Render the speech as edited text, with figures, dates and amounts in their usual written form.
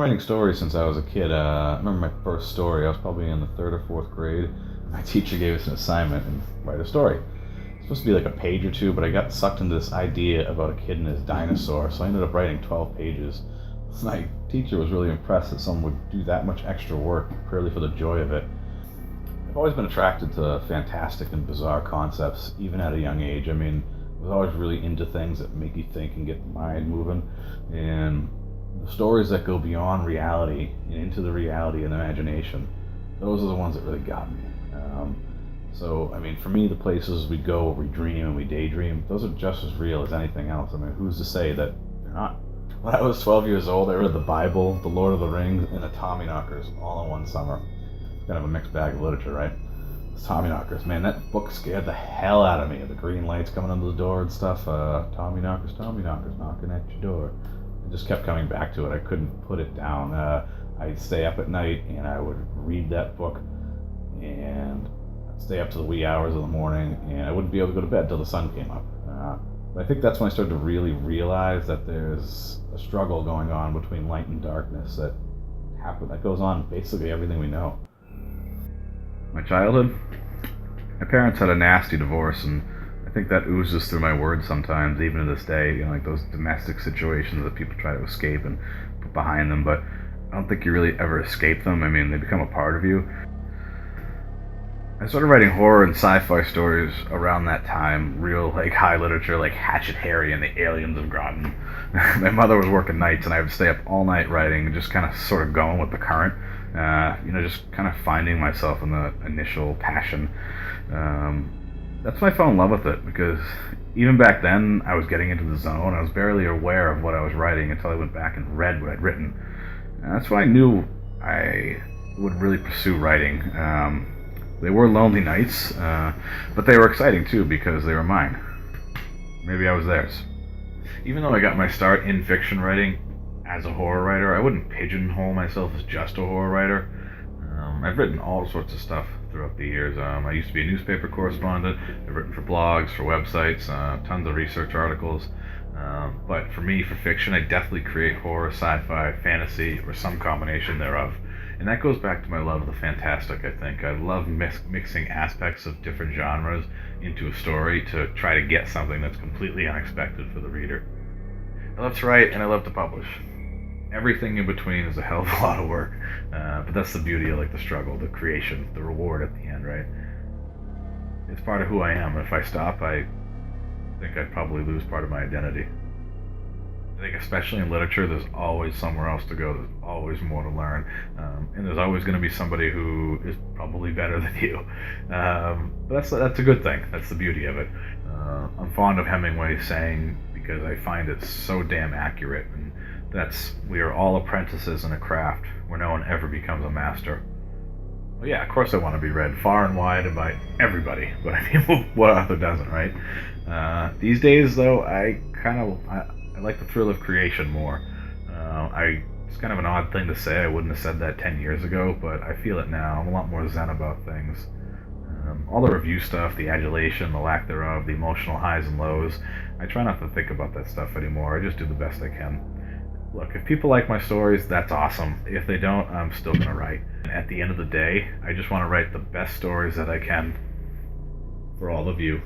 writing stories since I was a kid. I remember my first story. I was probably in the third or fourth grade. My teacher gave us an assignment and write a story. It's supposed to be like a page or two, but I got sucked into this idea about a kid and his dinosaur, so I ended up writing 12 pages. My teacher was really impressed that someone would do that much extra work purely for the joy of it. I've always been attracted to fantastic and bizarre concepts, even at a young age. I mean, I was always really into things that make you think and get the mind moving, and the stories that go beyond reality and into the reality and imagination, those are the ones that really got me. So, I mean, for me, the places we go, we dream and we daydream, those are just as real as anything else. I mean, who's to say that they're not? When I was 12 years old, I read the Bible, The Lord of the Rings, and the Tommyknockers all in one summer. Kind of a mixed bag of literature, right? Tommyknockers, man, that book scared the hell out of me. The green lights coming under the door and stuff. Tommyknockers, knocking at your door. I just kept coming back to it. I couldn't put it down. I'd stay up at night and I would read that book, and I'd stay up to the wee hours of the morning, and I wouldn't be able to go to bed till the sun came up. But I think that's when I started to really realize that there's a struggle going on between light and darkness that goes on basically everything we know. My childhood, my parents had a nasty divorce, and I think that oozes through my words sometimes, even to this day. You know, like those domestic situations that people try to escape and put behind them, but I don't think you really ever escape them. I mean, they become a part of you. I started writing horror and sci-fi stories around that time, real like high literature, like Hatchet Harry and the Aliens of Groton. My mother was working nights, and I would stay up all night writing, and just kind of sort of going with the current. Just kind of finding myself in the initial passion. That's when I fell in love with it, because even back then I was getting into the zone. I was barely aware of what I was writing until I went back and read what I'd written. And that's when I knew I would really pursue writing. They were lonely nights, but they were exciting too because they were mine. Maybe I was theirs. Even though I got my start in fiction writing as a horror writer, I wouldn't pigeonhole myself as just a horror writer. I've written all sorts of stuff throughout the years. I used to be a newspaper correspondent. I've written for blogs, for websites, tons of research articles. But for me, for fiction, I definitely create horror, sci-fi, fantasy, or some combination thereof. And that goes back to my love of the fantastic, I think. I love mixing aspects of different genres into a story to try to get something that's completely unexpected for the reader. I love to write and I love to publish. Everything in between is a hell of a lot of work, but that's the beauty of like the struggle, the creation, the reward at the end, right? It's part of who I am. If I stop, I think I'd probably lose part of my identity. I think especially in literature, there's always somewhere else to go. There's always more to learn, and there's always going to be somebody who is probably better than you. But that's a good thing. That's the beauty of it. I'm fond of Hemingway's saying, because I find it so damn accurate, and we are all apprentices in a craft where no one ever becomes a master. Well, yeah, of course I want to be read far and wide and by everybody, but I mean, what author doesn't, right? These days, though, I like the thrill of creation more. It's kind of an odd thing to say. I wouldn't have said that 10 years ago, but I feel it now. I'm a lot more zen about things. All the review stuff, the adulation, the lack thereof, the emotional highs and lows, I try not to think about that stuff anymore. I just do the best I can. Look, if people like my stories, that's awesome. If they don't, I'm still going to write. At the end of the day, I just want to write the best stories that I can for all of you.